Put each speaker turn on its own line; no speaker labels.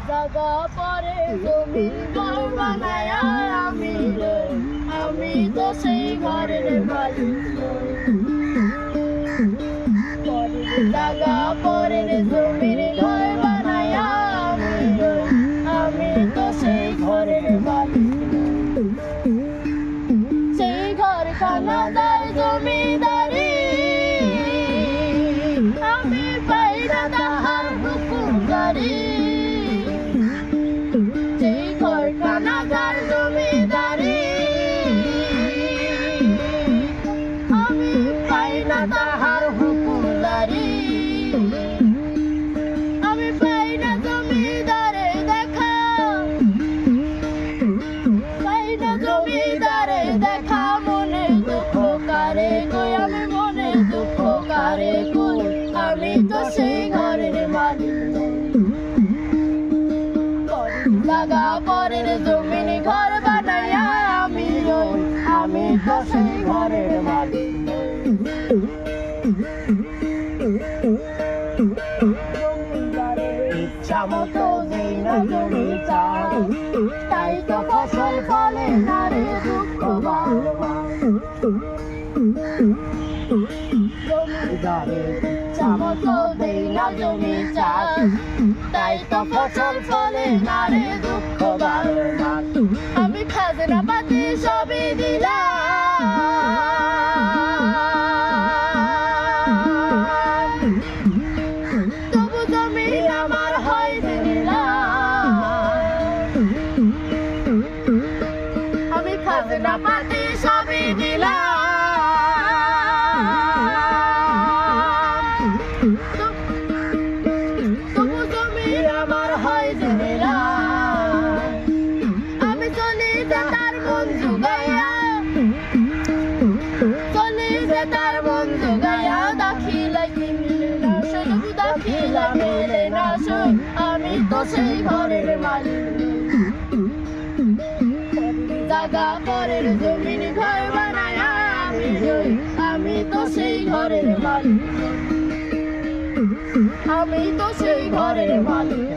জাগা পরে জমির ঘর বানায়া আমি তো সেই ঘরের মালিক। জাগা পরে জমির ঘর বানায়া আমি তো সেই ঘরের মালিক। সেই ঘর খানাদার জমিদারি আমি পাই না তাহার হুকুমদারি। সেই ঘর খানাদার জমিদারি আমি পাই না তাহার হুকুমদারি। আমি পাই না জমিদারে দেখা, পাই না জমিদারে দেখা। মনে দুঃখ কারে কই আমি মনে দুঃখ কারে কই আমি তো সেই ঘরের মালিক। জাগা পরের জমিন ঘর বানায়া আমি তো সেই ঘরের মালিক। ইচ্ছা মতো দেই না জমি চাষ, তাই তো ফসল ফলে না রে দুঃখ জমিদারের ইচ্ছা মতো দেই না জমি চাষ, তাই তো ফসল ফলে না রে দুঃখ বারবার। আমি খাজনা পাতি সবই দিলাম, তবু জমিন আমার হয় দিলাম। আমি খাজনা পাতি সবই দিলাম, তবু জমিন আমার হয় দিলাম। আমি চলি যে তার মন জুগাইয়া, চলি যে তার মন জুগাইয়া। দাখিলা কি মিলে না শুধু দাখিলা মেলে না শুধু আমি তো সেই ঘরের মালিক। জাগা পরের জমিন ঘর বানায়া আমি তো সেই ঘরের মালিক। আমি তো সেই ঘরের মালিক।